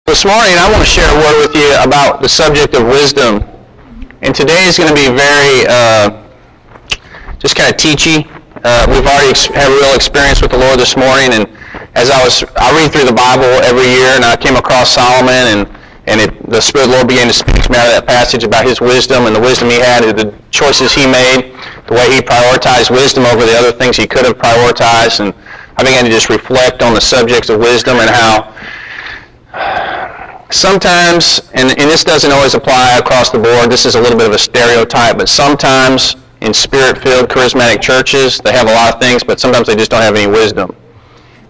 This morning I want to share a word with you about the subject of wisdom. And today is going to be very just kind of teachy. We've already had a real experience with the Lord this morning, and as I read through the Bible every year, and I came across Solomon, and the Spirit of the Lord began to speak to me out of that passage about his wisdom and the wisdom he had, and the choices he made, the way he prioritized wisdom over the other things he could have prioritized. And I began to just reflect on the subjects of wisdom and how sometimes, and this doesn't always apply across the board, this is a little bit of a stereotype, but sometimes in Spirit-filled charismatic churches, they have a lot of things, but sometimes they just don't have any wisdom.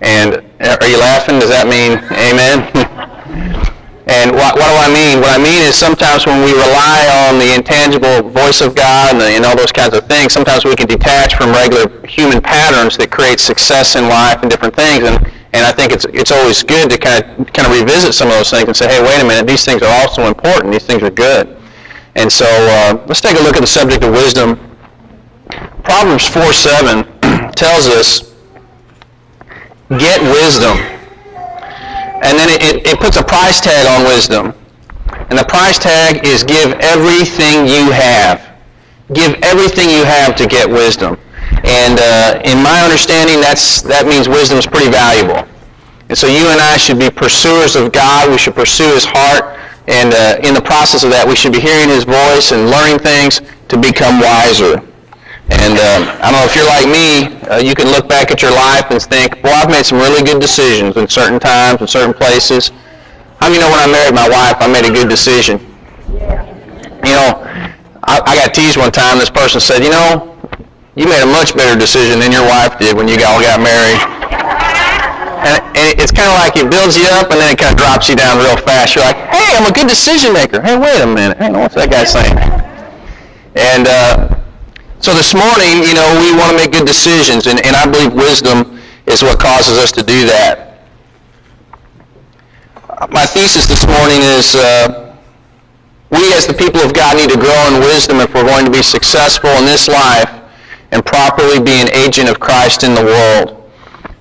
And are you laughing? Does that mean amen? And what do I mean? What I mean is sometimes when we rely on the intangible voice of God and all those kinds of things, sometimes we can detach from regular human patterns that create success in life and different things. And I think it's always good to kind of revisit some of those things and say, hey, wait a minute, these things are also important. These things are good. And so let's take a look at the subject of wisdom. Proverbs 4:7 tells us, get wisdom. And then it puts a price tag on wisdom. And the price tag is give everything you have. Give everything you have to get wisdom. And in my understanding, that means wisdom is pretty valuable. And so you and I should be pursuers of God. We should pursue His heart. And in the process of that, we should be hearing His voice and learning things to become wiser. And I don't know if you're like me, you can look back at your life and think, boy, I've made some really good decisions in certain times, in certain places. How many know when I married my wife, I made a good decision? You know, I got teased one time. This person said, you know, you made a much better decision than your wife did when you all got married. And it's kind of like it builds you up and then it kind of drops you down real fast. You're like, hey, I'm a good decision maker. Hey, wait a minute. Hey, what's that guy saying? And so this morning, you know, we want to make good decisions, and I believe wisdom is what causes us to do that. My thesis this morning is we as the people of God need to grow in wisdom if we're going to be successful in this life and properly be an agent of Christ in the world.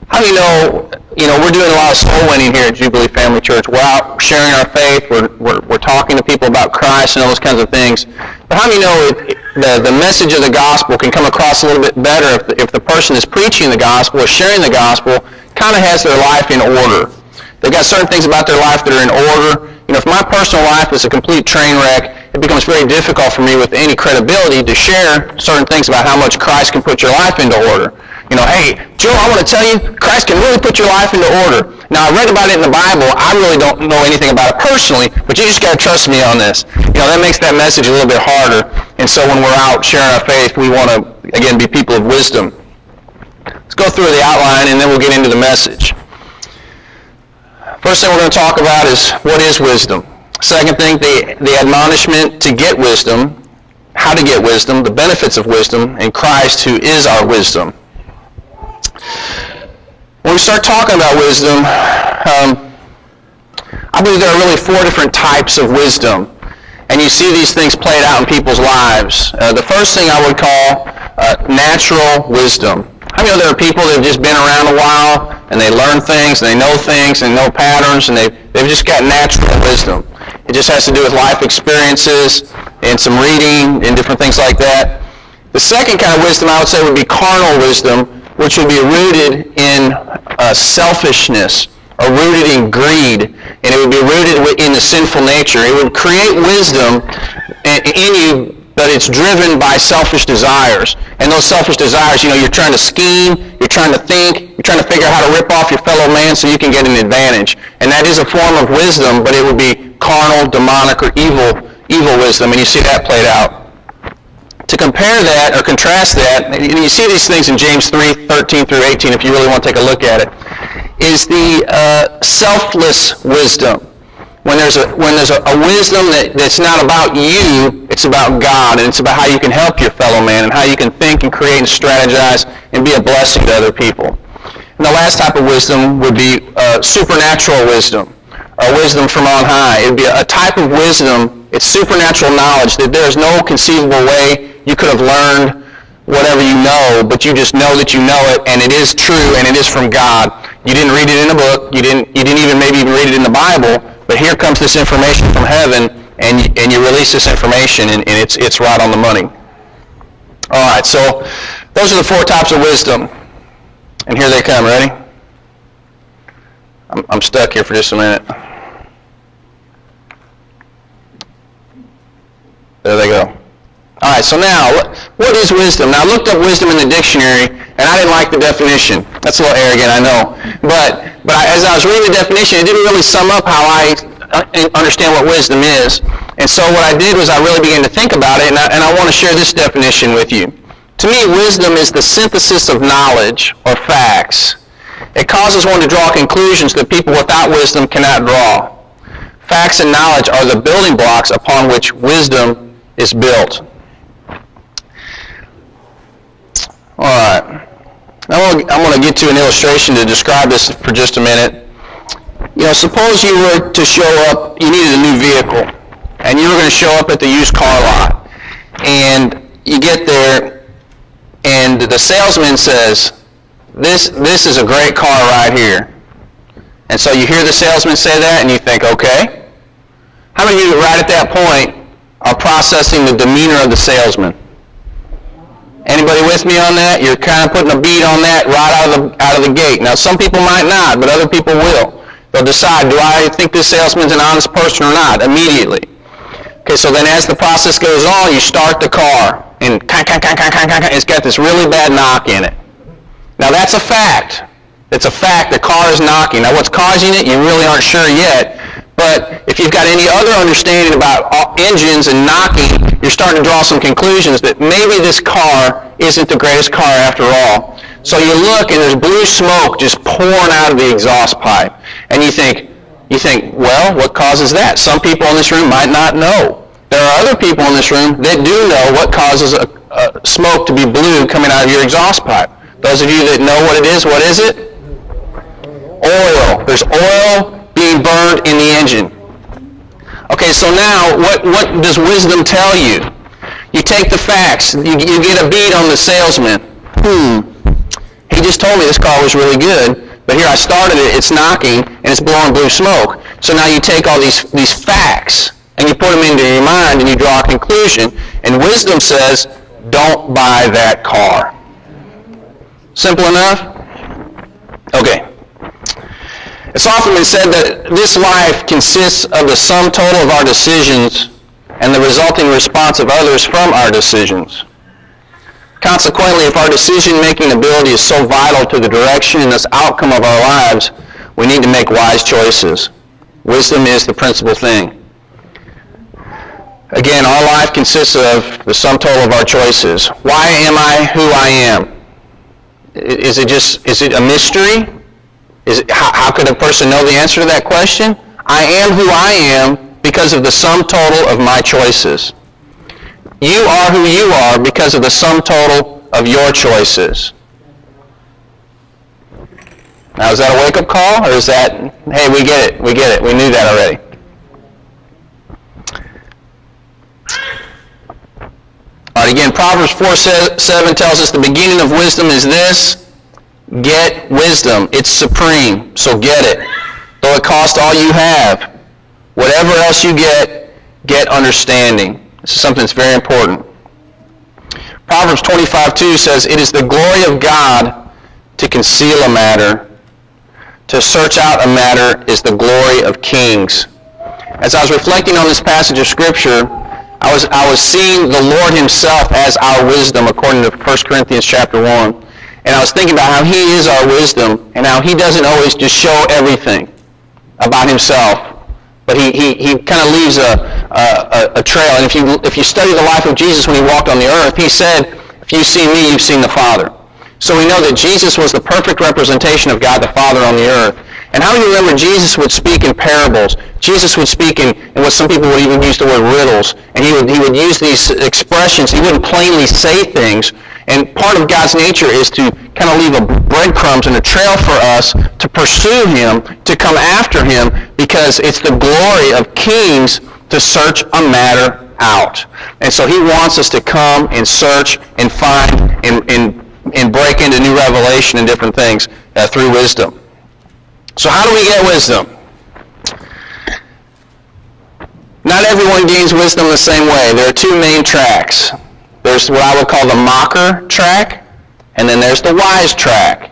How do you know, we're doing a lot of soul winning here at Jubilee Family Church. We're out sharing our faith. We're talking to people about Christ and all those kinds of things. But how do you know the message of the gospel can come across a little bit better if the person is preaching the gospel or sharing the gospel kind of has their life in order? They've got certain things about their life that are in order. You know, if my personal life is a complete train wreck, it becomes very difficult for me with any credibility to share certain things about how much Christ can put your life into order. You know, hey, Joe, I want to tell you, Christ can really put your life into order. Now, I read about it in the Bible. I really don't know anything about it personally, but you just got to trust me on this. You know, that makes that message a little bit harder. And so when we're out sharing our faith, we want to, again, be people of wisdom. Let's go through the outline, and then we'll get into the message. First thing we're going to talk about is what is wisdom. Second thing, the admonishment to get wisdom, how to get wisdom, the benefits of wisdom, and Christ who is our wisdom. When we start talking about wisdom, I believe there are really 4 different types of wisdom. And you see these things played out in people's lives. The first thing I would call natural wisdom. I know there are people that have just been around a while, and they learn things, and they know patterns, and they've just got natural wisdom. It just has to do with life experiences and some reading and different things like that. The second kind of wisdom I would say would be carnal wisdom, which would be rooted in selfishness or rooted in greed, and it would be rooted in the sinful nature. It would create wisdom in you, but it's driven by selfish desires. And those selfish desires, you know, you're trying to scheme, you're trying to think, you're trying to figure out how to rip off your fellow man so you can get an advantage. And that is a form of wisdom, but it would be carnal, demonic, or evil wisdom, and you see that played out. To compare that or contrast that, and you see these things in James 3:13 through 18 if you really want to take a look at it, is the selfless wisdom. When there's a wisdom that's not about you, it's about God, and it's about how you can help your fellow man and how you can think and create and strategize and be a blessing to other people. And the last type of wisdom would be supernatural wisdom, or wisdom from on high. It would be a type of wisdom, it's supernatural knowledge that there is no conceivable way you could have learned whatever you know, but you just know that you know it, and it is true, and it is from God. You didn't read it in a book. You didn't even maybe read it in the Bible, but here comes this information from heaven, and you release this information, and it's right on the money. All right, so those are the 4 types of wisdom. And here they come. Ready? I'm stuck here for just a minute. There they go. All right, so now, what is wisdom? Now, I looked up wisdom in the dictionary, and I didn't like the definition. That's a little arrogant, I know. But as I was reading the definition, it didn't really sum up how I understand what wisdom is. And so what I did was I really began to think about it, and I want to share this definition with you. To me, wisdom is the synthesis of knowledge or facts. It causes one to draw conclusions that people without wisdom cannot draw. Facts and knowledge are the building blocks upon which wisdom is built. All right. I'm going to get to an illustration to describe this for just a minute. You know, suppose you were to show up, you needed a new vehicle, and you were going to show up at the used car lot. And you get there, and the salesman says, this is a great car right here. And so you hear the salesman say that, and you think, okay. How many of you right at that point are processing the demeanor of the salesman? Anybody with me on that? You're kind of putting a beat on that right out of the gate. Now, some people might not, but other people will. They'll decide, do I think this salesman's an honest person or not, immediately. Okay, so then as the process goes on, you start the car, and it's got this really bad knock in it. Now, that's a fact. It's a fact. The car is knocking. Now, what's causing it, you really aren't sure yet. But if you've got any other understanding about engines and knocking, you're starting to draw some conclusions that maybe this car isn't the greatest car after all. So you look, and there's blue smoke just pouring out of the exhaust pipe. And you think, well, what causes that? Some people in this room might not know. There are other people in this room that do know what causes smoke to be blue coming out of your exhaust pipe. Those of you that know what it is, what is it? Oil. There's oil being burned in the engine. Okay, so now what does wisdom tell you? You take the facts. You get a beat on the salesman. He just told me this car was really good, but here I started it, it's knocking, and it's blowing blue smoke. So now you take all these facts, and you put them into your mind, and you draw a conclusion, and wisdom says, don't buy that car. Simple enough? Okay. It's often been said that this life consists of the sum total of our decisions and the resulting response of others from our decisions. Consequently, if our decision-making ability is so vital to the direction and thus outcome of our lives, we need to make wise choices. Wisdom is the principal thing. Again, our life consists of the sum total of our choices. Why am I who I am? Is it a mystery? How could a person know the answer to that question? I am who I am because of the sum total of my choices. You are who you are because of the sum total of your choices. Now, is that a wake-up call, or is that, hey, we get it, we knew that already? All right, again, Proverbs 4:7 tells us the beginning of wisdom is this: get wisdom. It's supreme, so get it. Though it cost all you have, whatever else you get understanding. This is something that's very important. Proverbs 25:2 says, it is the glory of God to conceal a matter. To search out a matter is the glory of kings. As I was reflecting on this passage of Scripture, I was seeing the Lord himself as our wisdom, according to 1 Corinthians chapter 1. And I was thinking about how he is our wisdom and how he doesn't always just show everything about himself. But he kind of leaves a trail. And if you study the life of Jesus when he walked on the earth, he said, if you see me, you've seen the Father. So we know that Jesus was the perfect representation of God the Father on the earth. And how do you remember Jesus would speak in parables? Jesus would speak in what some people would even use the word riddles. And he would use these expressions. He wouldn't plainly say things. And part of God's nature is to kind of leave a breadcrumbs and a trail for us to pursue him, to come after him, because it's the glory of kings to search a matter out. And so he wants us to come and search and find and break into new revelation and different things through wisdom. So how do we get wisdom? Not everyone gains wisdom the same way. There are two main tracks. There's what I would call the mocker track, and then there's the wise track.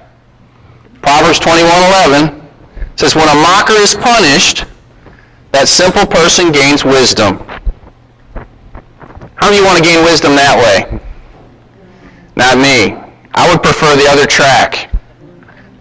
Proverbs 21:11 says, when a mocker is punished, that simple person gains wisdom. How do you want to gain wisdom that way? Not me. I would prefer the other track.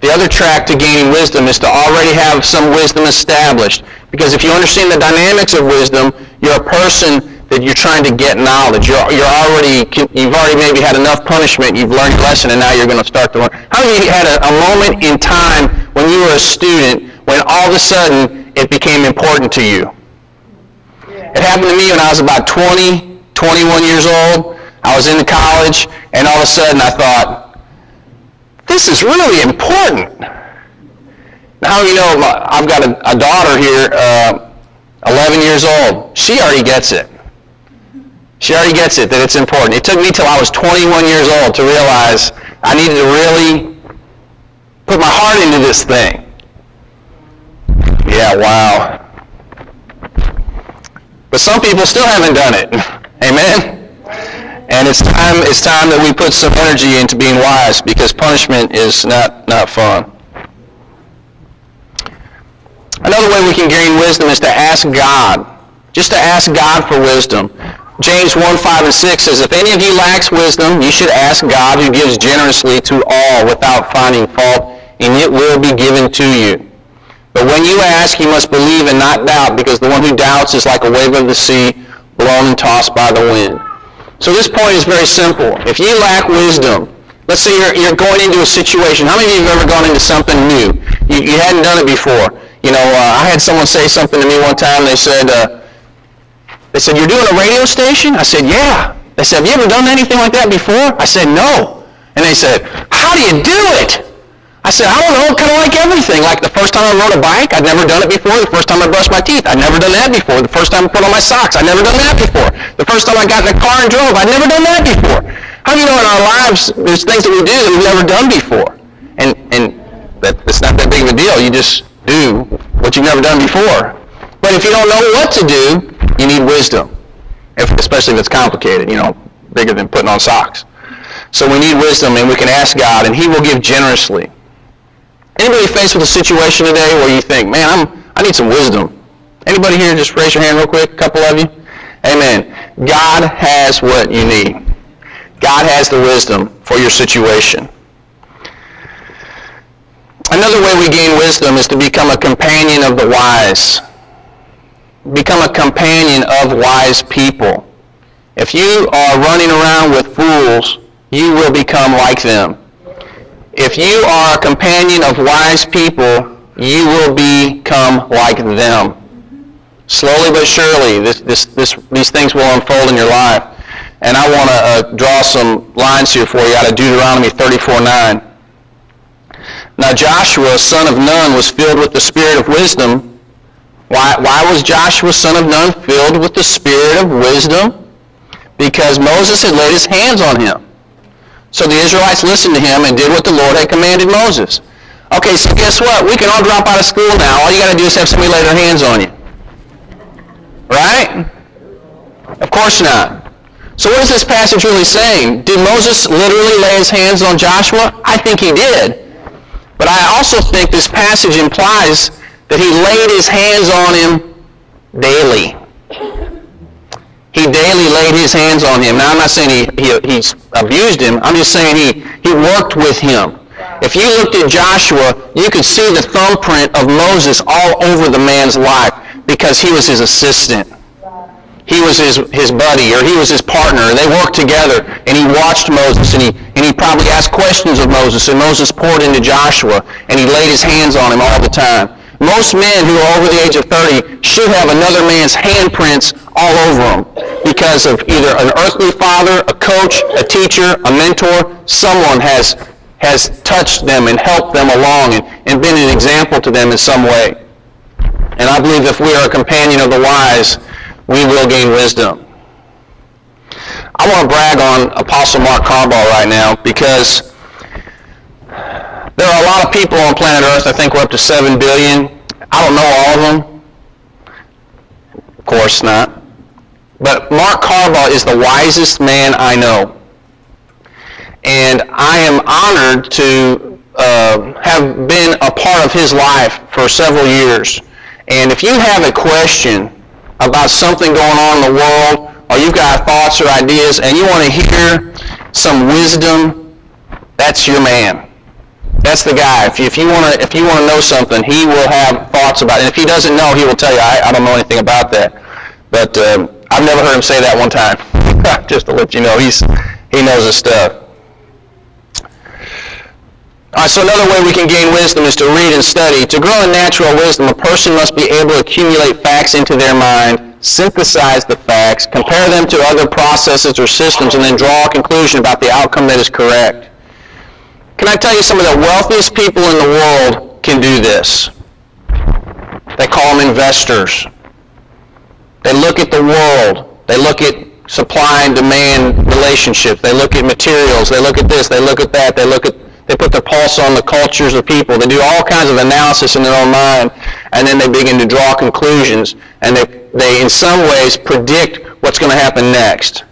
The other track to gaining wisdom is to already have some wisdom established. Because if you understand the dynamics of wisdom, you're a person that you're trying to get knowledge. You've already maybe had enough punishment, you've learned your lesson, and now you're going to start to learn. How many of you had a moment in time when you were a student when all of a sudden it became important to you? It happened to me when I was about 20, 21 years old. I was in college, and all of a sudden I thought, this is really important. Now, how do you know, I've got a daughter here, 11 years old. She already gets it. She already gets it, that it's important. It took me till I was 21 years old to realize I needed to really put my heart into this thing. Yeah, wow. But some people still haven't done it. Amen? And it's time that we put some energy into being wise, because punishment is not fun. Another way we can gain wisdom is to ask God. Just to ask God for wisdom. James 1:5-6 says, if any of you lacks wisdom, you should ask God, who gives generously to all without finding fault, and it will be given to you. But when you ask, you must believe and not doubt, because the one who doubts is like a wave of the sea, blown and tossed by the wind. So this point is very simple. If you lack wisdom, let's say you're going into a situation. How many of you have ever gone into something new? You hadn't done it before. You know, I had someone say something to me one time. They said, you're doing a radio station? I said, yeah. They said, have you ever done anything like that before? I said, no. And they said, how do you do it? I said, I don't know, kind of like everything. Like the first time I rode a bike, I'd never done it before. The first time I brushed my teeth, I'd never done that before. The first time I put on my socks, I'd never done that before. The first time I got in a car and drove, I'd never done that before. How do you know in our lives there's things that we do that we've never done before? And it's not that big of a deal. You just do what you've never done before. But if you don't know what to do, you need wisdom, especially if it's complicated, bigger than putting on socks. So we need wisdom, and we can ask God, and He will give generously. Anybody faced with a situation today where you think, man, I need some wisdom? Anybody here, just raise your hand real quick, a couple of you? Amen. God has what you need. God has the wisdom for your situation. Another way we gain wisdom is to become a companion of the wise. Become a companion of wise people. If you are running around with fools, you will become like them. If you are a companion of wise people, you will become like them. Slowly but surely, these things will unfold in your life. And I want to draw some lines here for you out of Deuteronomy 34:9. Now Joshua, son of Nun, was filled with the spirit of wisdom. Why was Joshua, son of Nun, filled with the spirit of wisdom? Because Moses had laid his hands on him. So the Israelites listened to him and did what the Lord had commanded Moses. Okay, so guess what? We can all drop out of school now. All you got to do is have somebody lay their hands on you. Right? Of course not. So what is this passage really saying? Did Moses literally lay his hands on Joshua? I think he did. But I also think this passage implies that he laid his hands on him daily. He daily laid his hands on him. Now, I'm not saying he abused him. I'm just saying he worked with him. If you looked at Joshua, you could see the thumbprint of Moses all over the man's life because he was his assistant. He was his buddy, or he was his partner. They worked together, and he watched Moses, and he probably asked questions of Moses, and Moses poured into Joshua, and he laid his hands on him all the time. Most men who are over the age of 30 should have another man's handprints all over them because of either an earthly father, a coach, a teacher, a mentor. Someone has touched them and helped them along and been an example to them in some way. And I believe if we are a companion of the wise, we will gain wisdom. I want to brag on Apostle Mark Carball right now because there are a lot of people on planet Earth. I think we're up to 7 billion. I don't know all of them. Of course not. But Mark Carball is the wisest man I know. And I am honored to have been a part of his life for several years. And if you have a question about something going on in the world, or you've got thoughts or ideas, and you want to hear some wisdom, that's your man. That's the guy. If you want to know something, he will have thoughts about it. And if he doesn't know, he will tell you, I don't know anything about that. But I've never heard him say that one time. Just to let you know, he knows his stuff. All right, so another way we can gain wisdom is to read and study. To grow in natural wisdom, a person must be able to accumulate facts into their mind, synthesize the facts, compare them to other processes or systems, and then draw a conclusion about the outcome that is correct. Can I tell you, some of the wealthiest people in the world can do this. They call them investors. They look at the world. They look at supply and demand relationships. They look at materials. They look at this. They look at that. They put their pulse on the cultures of people. They do all kinds of analysis in their own mind, and then they begin to draw conclusions, and they in some ways predict what's going to happen next.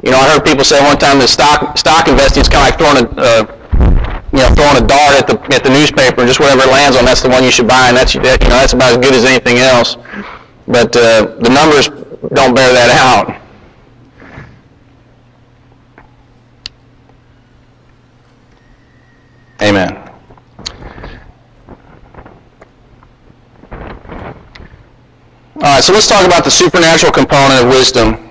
You know, I heard people say one time that stock investing is kind of like throwing a dart at the newspaper, and just whatever it lands on, that's the one you should buy, and that's about as good as anything else. But the numbers don't bear that out. Amen. All right, so let's talk about the supernatural component of wisdom.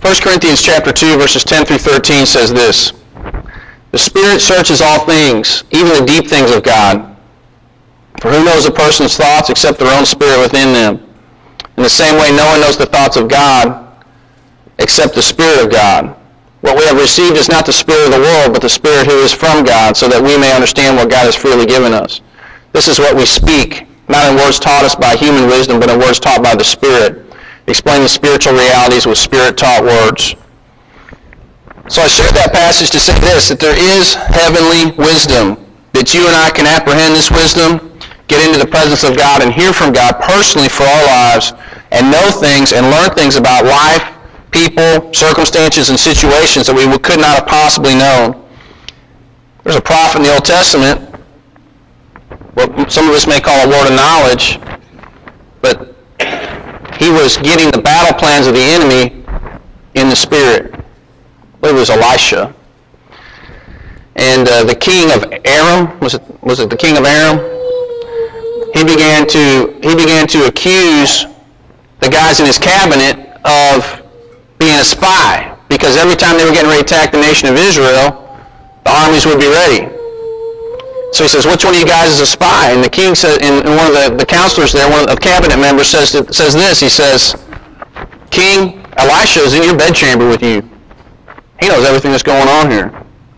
1 Corinthians chapter 2, verses 10 through 13 says this: "The Spirit searches all things, even the deep things of God. For who knows a person's thoughts except their own spirit within them? In the same way, no one knows the thoughts of God except the Spirit of God. What we have received is not the spirit of the world, but the Spirit who is from God, so that we may understand what God has freely given us. This is what we speak, not in words taught us by human wisdom, but in words taught by the Spirit, explaining spiritual realities with Spirit-taught words." So I shared that passage to say this, that there is heavenly wisdom, that you and I can apprehend this wisdom, get into the presence of God, and hear from God personally for our lives, and know things and learn things about life, people, circumstances, and situations that we could not have possibly known. There's a prophet in the Old Testament, what some of us may call a word of knowledge, but he was getting the battle plans of the enemy in the Spirit. I believe it was Elisha. And the king of Aram, was it the king of Aram? He began to accuse the guys in his cabinet of being a spy, because every time they were getting ready to attack the nation of Israel, the armies would be ready. So he says, "Which one of you guys is a spy?" And the king said, and one of the counselors there, one of the cabinet members says this. He says, "King, Elisha is in your bedchamber with you. He knows everything that's going on here."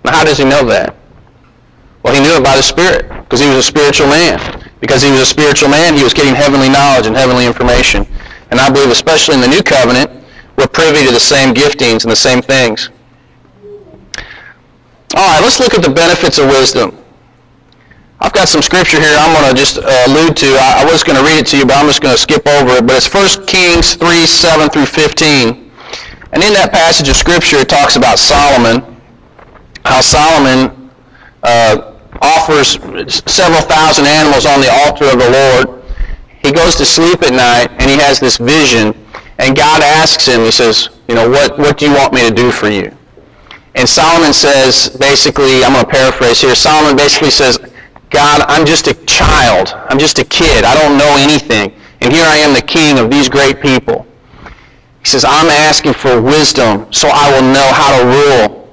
Now, how does he know that? Well, he knew it by the Spirit, because he was a spiritual man. Because he was a spiritual man, he was getting heavenly knowledge and heavenly information. And I believe, especially in the New Covenant, we're privy to the same giftings and the same things. All right, let's look at the benefits of wisdom. I've got some scripture here I'm going to just allude to. I was going to read it to you, but I'm just going to skip over it. But it's 1 Kings 3, 7 through 15. And in that passage of scripture, it talks about Solomon, how Solomon offers several thousand animals on the altar of the Lord. He goes to sleep at night, and he has this vision. And God asks him, he says, what do you want me to do for you? And Solomon says, basically, I'm going to paraphrase here, Solomon basically says, "God, I'm just a child. I'm just a kid. I don't know anything. And here I am, the king of these great people." He says, "I'm asking for wisdom so I will know how to rule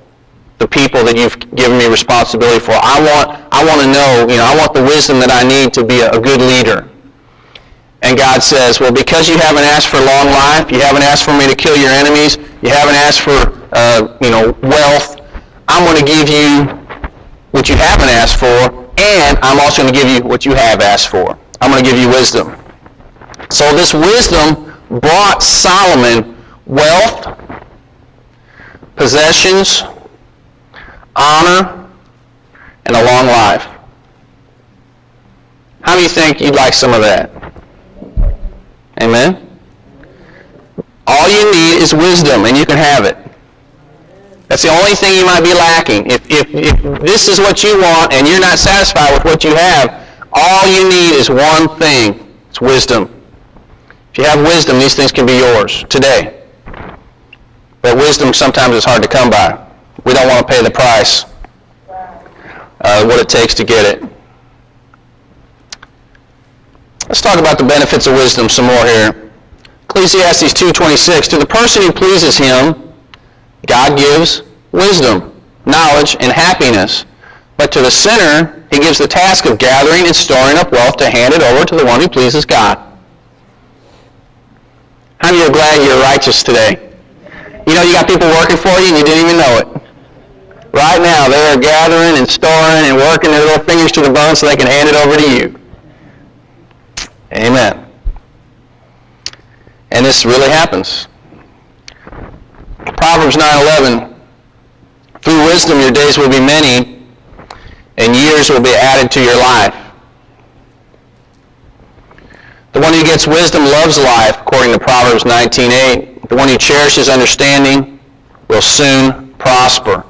the people that you've given me responsibility for. I want to know, I want the wisdom that I need to be a good leader." And God says, "Well, because you haven't asked for long life, you haven't asked for me to kill your enemies, you haven't asked for, wealth, I'm going to give you what you haven't asked for, and I'm also going to give you what you have asked for. I'm going to give you wisdom." So this wisdom brought Solomon wealth, possessions, honor, and a long life. How do you think you'd like some of that? Amen. Amen? All you need is wisdom, and you can have it. That's the only thing you might be lacking. If this is what you want and you're not satisfied with what you have, all you need is one thing. It's wisdom. If you have wisdom, these things can be yours today. But wisdom sometimes is hard to come by. We don't want to pay the price, what it takes to get it. Let's talk about the benefits of wisdom some more here. Ecclesiastes 2:26, to the person who pleases him, God gives wisdom, knowledge, and happiness. But to the sinner, he gives the task of gathering and storing up wealth to hand it over to the one who pleases God. How many of you are glad you're righteous today? You know you got people working for you and you didn't even know it. Right now, they are gathering and storing and working their little fingers to the bone so they can hand it over to you. Amen. And this really happens. Proverbs 9:11, through wisdom your days will be many, and years will be added to your life. The one who gets wisdom loves life, according to Proverbs 19:8. The one who cherishes understanding will soon prosper.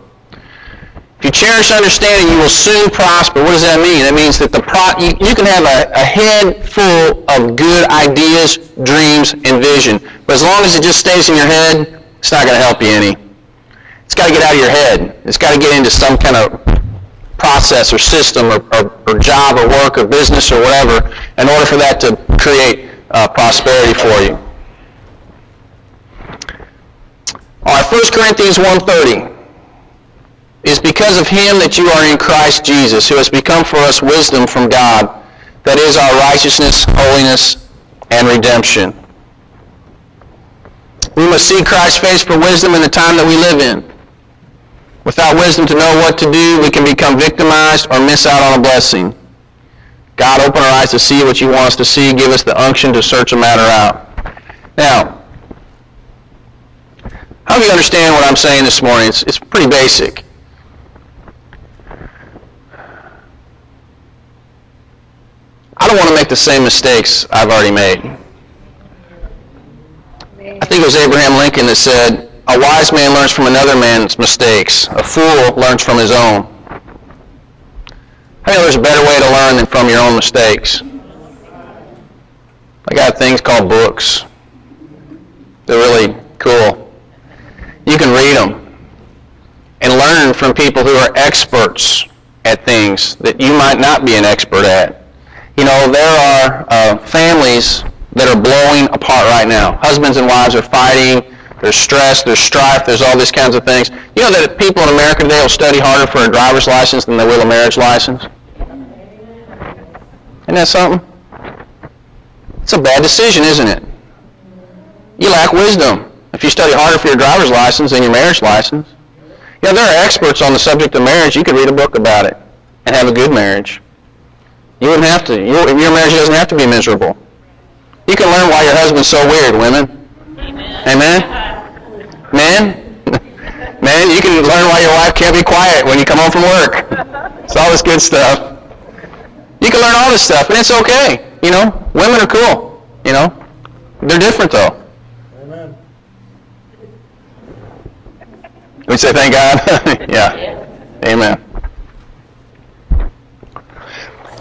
If you cherish understanding, you will soon prosper. What does that mean? That means that you can have a head full of good ideas, dreams, and vision. But as long as it just stays in your head, it's not going to help you any. It's got to get out of your head. It's got to get into some kind of process or system or job or work or business or whatever in order for that to create prosperity for you. All right, 1 Corinthians 1:30. It is because of him that you are in Christ Jesus, who has become for us wisdom from God, that is our righteousness, holiness, and redemption. We must seek Christ's face for wisdom in the time that we live in. Without wisdom to know what to do, we can become victimized or miss out on a blessing. God, open our eyes to see what you want us to see. Give us the unction to search a matter out. Now, how do you understand what I'm saying this morning? It's pretty basic. I don't want to make the same mistakes I've already made. I think it was Abraham Lincoln that said, a wise man learns from another man's mistakes. A fool learns from his own. I think there's a better way to learn than from your own mistakes. I got things called books. They're really cool. You can read them and learn from people who are experts at things that you might not be an expert at. You know, there are families that are blowing apart right now. Husbands and wives are fighting. There's stress. There's strife. There's all these kinds of things. You know that people in America today will study harder for a driver's license than they will a marriage license? Isn't that something? It's a bad decision, isn't it? You lack wisdom if you study harder for your driver's license than your marriage license. You know, there are experts on the subject of marriage. You could read a book about it and have a good marriage. You wouldn't have to. Your marriage doesn't have to be miserable. You can learn why your husband's so weird, women. Amen? Men? Men, you can learn why your wife can't be quiet when you come home from work. It's all this good stuff. You can learn all this stuff, and it's okay. You know, women are cool. You know, they're different, though. Amen. We say thank God? Yeah. Amen.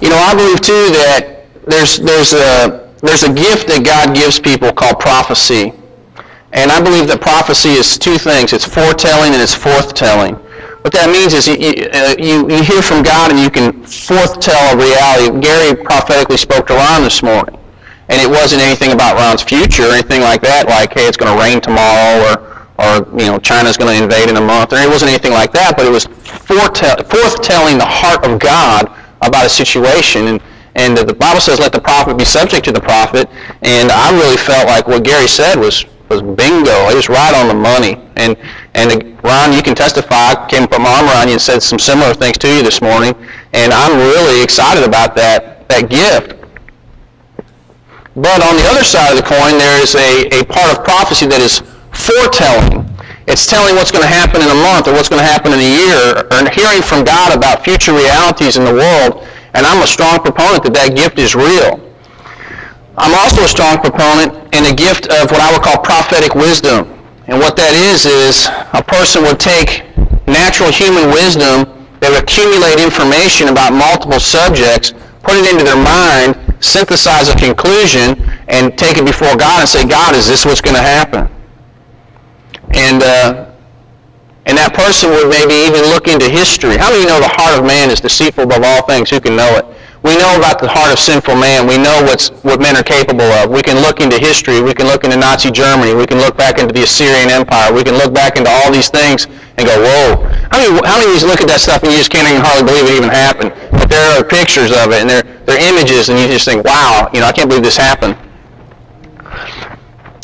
You know, I believe, too, that there's a gift that God gives people called prophecy. And I believe that prophecy is two things. It's foretelling and it's forthtelling. What that means is you hear from God and you can forthtell a reality. Gary prophetically spoke to Ron this morning. And it wasn't anything about Ron's future or anything like that, like, hey, it's going to rain tomorrow or you know, China's going to invade in a month. Or it wasn't anything like that, but it was forthtelling the heart of God about a situation. And the Bible says, let the prophet be subject to the prophet. And I really felt like what Gary said was bingo. It was right on the money. And Ron, you can testify. I came up my arm around you and said some similar things to you this morning. And I'm really excited about that gift. But on the other side of the coin, there is a part of prophecy that is foretelling. It's telling what's going to happen in a month or what's going to happen in a year, or hearing from God about future realities in the world. And I'm a strong proponent that gift is real. I'm also a strong proponent in the gift of what I would call prophetic wisdom. And what that is a person would take natural human wisdom, they would accumulate information about multiple subjects, put it into their mind, synthesize a conclusion, and take it before God and say, God, is this what's going to happen? And that person would maybe even look into history. How many of you know the heart of man is deceitful above all things? Who can know it? We know about the heart of sinful man. We know what men are capable of. We can look into history. We can look into Nazi Germany. We can look back into the Assyrian Empire. We can look back into all these things and go, whoa. How many of you look at that stuff and you just can't even hardly believe it even happened? But there are pictures of it and there are images and you just think, wow, I can't believe this happened.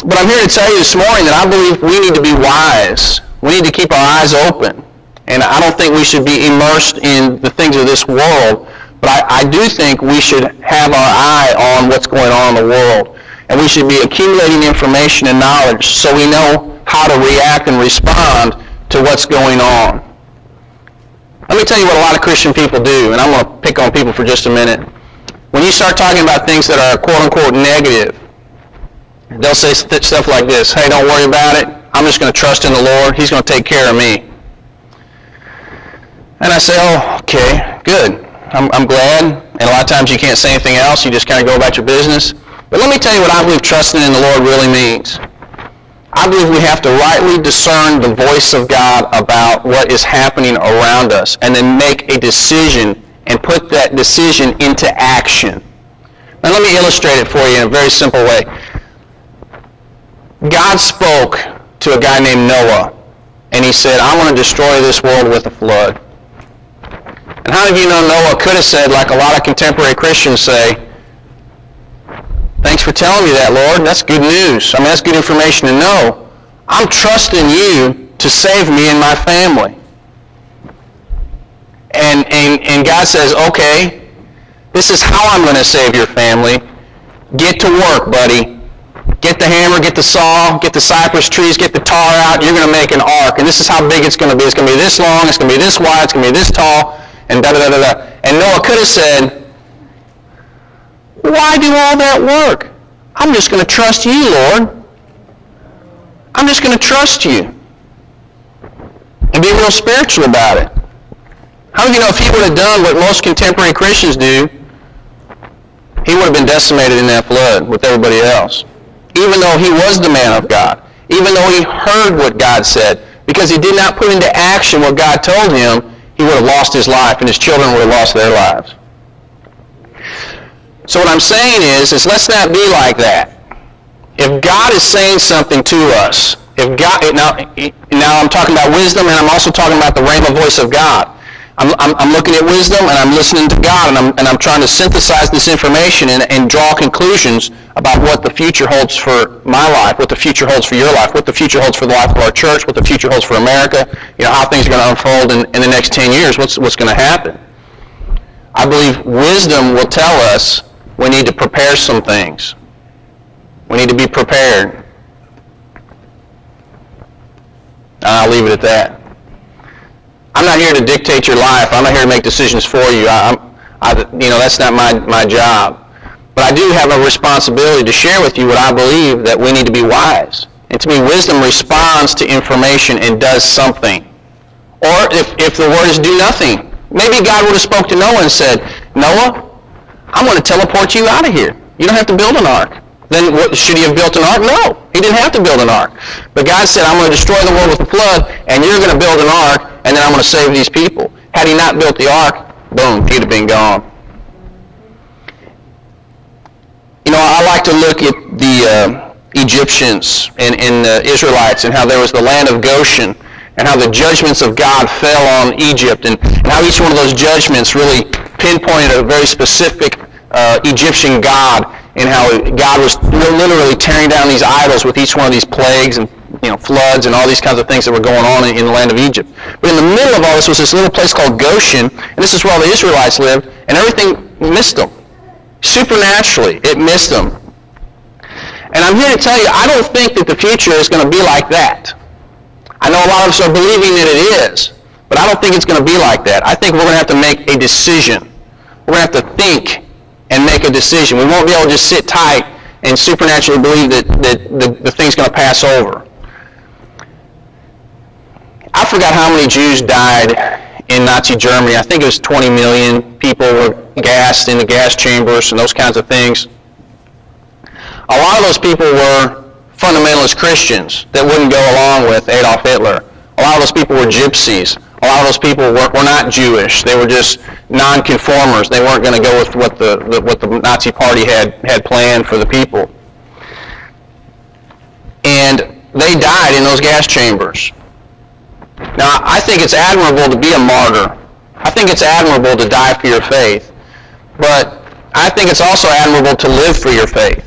But I'm here to tell you this morning that I believe we need to be wise. We need to keep our eyes open. And I don't think we should be immersed in the things of this world. But I do think we should have our eye on what's going on in the world. And we should be accumulating information and knowledge so we know how to react and respond to what's going on. Let me tell you what a lot of Christian people do, and I'm going to pick on people for just a minute. When you start talking about things that are quote-unquote negative, they'll say stuff like this, hey, don't worry about it. I'm just going to trust in the Lord. He's going to take care of me. And I say, oh, okay, good. I'm glad, and a lot of times you can't say anything else. You just kind of go about your business. But let me tell you what I believe trusting in the Lord really means. I believe we have to rightly discern the voice of God about what is happening around us and then make a decision and put that decision into action. Now let me illustrate it for you in a very simple way. God spoke to a guy named Noah, and he said, I'm going to destroy this world with a flood. And how many of you know Noah could have said, like a lot of contemporary Christians say, thanks for telling me that, Lord. That's good news. That's good information to know. I'm trusting you to save me and my family. And God says, okay, this is how I'm going to save your family. Get to work, buddy. Get the hammer, get the saw, get the cypress trees, get the tar out. You're going to make an ark. And this is how big it's going to be. It's going to be this long. It's going to be this wide. It's going to be this tall. And da-da-da-da-da. And Noah could have said, why do all that work? I'm just going to trust you, Lord. I'm just going to trust you. And be real spiritual about it. How many of you know if he would have done what most contemporary Christians do, he would have been decimated in that flood with everybody else. Even though he was the man of God. Even though he heard what God said. Because he did not put into action what God told him, he would have lost his life and his children would have lost their lives. So what I'm saying is let's not be like that. If God is saying something to us, now I'm talking about wisdom and I'm also talking about the rhema voice of God. I'm looking at wisdom and I'm listening to God and I'm trying to synthesize this information and draw conclusions about what the future holds for my life, what the future holds for your life, what the future holds for the life of our church, what the future holds for America, how things are going to unfold in the next 10 years, what's going to happen. I believe wisdom will tell us we need to prepare some things. We need to be prepared. I'll leave it at that. I'm not here to dictate your life. I'm not here to make decisions for you. That's not my job. But I do have a responsibility to share with you what I believe that we need to be wise. And to me, wisdom responds to information and does something. Or if the word is do nothing. Maybe God would have spoke to Noah and said, Noah, I'm going to teleport you out of here. You don't have to build an ark. Then should he have built an ark? No, he didn't have to build an ark. But God said, I'm going to destroy the world with a flood, and you're going to build an ark, and then I'm going to save these people. Had he not built the ark, boom, he'd have been gone. I like to look at the Egyptians and the Israelites and how there was the land of Goshen and how the judgments of God fell on Egypt and how each one of those judgments really pinpointed a very specific Egyptian god and how God was literally tearing down these idols with each one of these plagues and floods and all these kinds of things that were going on in the land of Egypt. But in the middle of all this was this little place called Goshen, and this is where all the Israelites lived, and everything missed them. Supernaturally, it missed them. And I'm here to tell you, I don't think that the future is going to be like that. I know a lot of us are believing that it is, but I don't think it's going to be like that. I think we're going to have to make a decision. We're going to have to think and make a decision. We won't be able to just sit tight and supernaturally believe that the thing's going to pass over. I forgot how many Jews died in Nazi Germany. I think it was 20 million people were gassed in the gas chambers and those kinds of things. A lot of those people were fundamentalist Christians that wouldn't go along with Adolf Hitler. A lot of those people were gypsies. A lot of those people were not Jewish. They were just nonconformers. They weren't going to go with what the Nazi Party had planned for the people. And they died in those gas chambers. Now, I think it's admirable to be a martyr. I think it's admirable to die for your faith. But I think it's also admirable to live for your faith.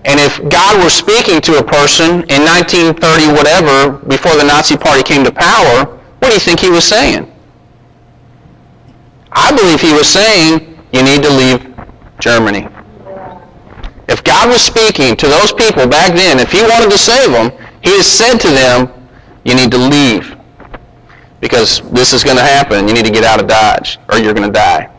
And if God were speaking to a person in 1930 whatever, before the Nazi Party came to power, what do you think he was saying? I believe he was saying, you need to leave Germany. If God was speaking to those people back then, if he wanted to save them, he has said to them, you need to leave. Because this is going to happen. You need to get out of Dodge, or you're going to die.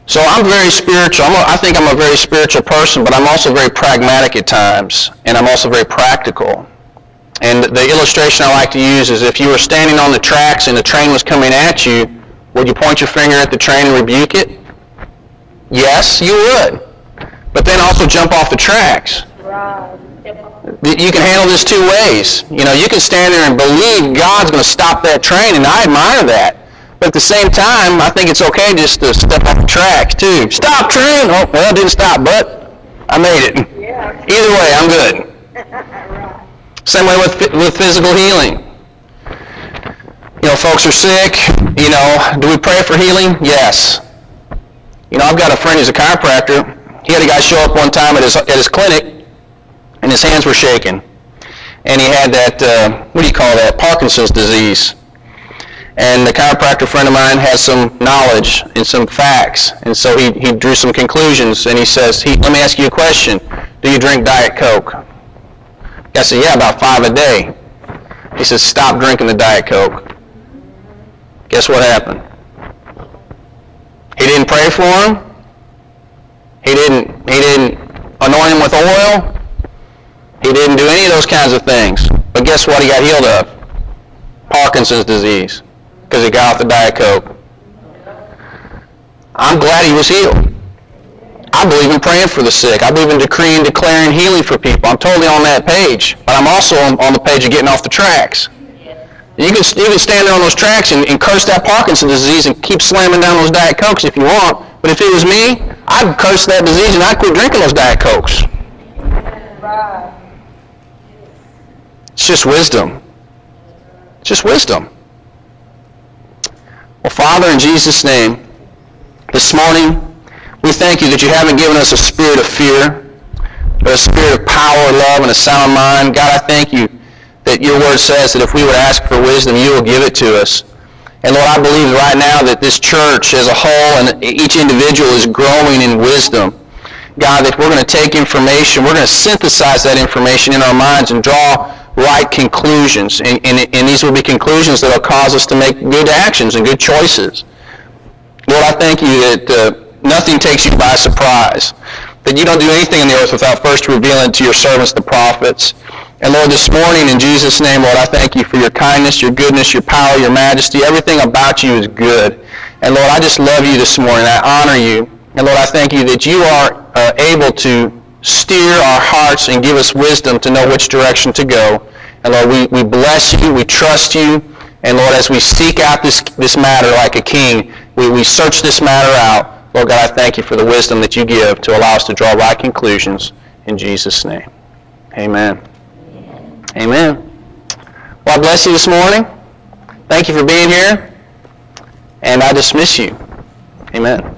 So I'm very spiritual. I think I'm a very spiritual person, but I'm also very pragmatic at times, and I'm also very practical. And the illustration I like to use is if you were standing on the tracks and the train was coming at you, would you point your finger at the train and rebuke it? Yes, you would. But then also jump off the tracks. You can handle this two ways. You know, you can stand there and believe God's going to stop that train, and I admire that. But at the same time, I think it's okay just to step off the tracks, too. Stop, train! Oh, well, it didn't stop, but I made it. Yeah. Either way, I'm good. Same way with physical healing. You know, folks are sick. You know, do we pray for healing? Yes. You know, I've got a friend who's a chiropractor. He had a guy show up one time at his clinic, and his hands were shaking. And he had that, what do you call that, Parkinson's disease. And the chiropractor friend of mine has some knowledge and some facts. And so he drew some conclusions, and he says, let me ask you a question. Do you drink Diet Coke? I said, yeah, about 5 a day. He says, stop drinking the Diet Coke. Guess what happened? He didn't pray for him. He didn't anoint him with oil. He didn't do any of those kinds of things. But guess what he got healed of? Parkinson's disease. Because he got off the Diet Coke. I'm glad he was healed. I believe in praying for the sick. I believe in decreeing and declaring healing for people. I'm totally on that page. But I'm also on the page of getting off the tracks. You can stand there on those tracks and curse that Parkinson's disease and keep slamming down those Diet Cokes if you want. But if it was me, I'd curse that disease and I'd quit drinking those Diet Cokes. It's just wisdom. It's just wisdom. Well, Father, in Jesus' name, this morning, we thank you that you haven't given us a spirit of fear, but a spirit of power, love, and a sound mind. God, I thank you that your word says that if we would ask for wisdom, you will give it to us. And Lord, I believe right now that this church as a whole and each individual is growing in wisdom. God, that we're going to take information, we're going to synthesize that information in our minds and draw right conclusions. And these will be conclusions that will cause us to make good actions and good choices. Lord, I thank you that nothing takes you by surprise, that you don't do anything in the earth without first revealing it to your servants, the prophets. And Lord, this morning, in Jesus' name, Lord, I thank you for your kindness, your goodness, your power, your majesty. Everything about you is good. And Lord, I just love you this morning. I honor you. And Lord, I thank you that you are able to steer our hearts and give us wisdom to know which direction to go. And Lord, we bless you, we trust you. And Lord, as we seek out this matter like a king, we search this matter out. Lord God, I thank you for the wisdom that you give to allow us to draw right conclusions. In Jesus' name, amen. Amen. Well, I bless you this morning. Thank you for being here. And I dismiss you. Amen.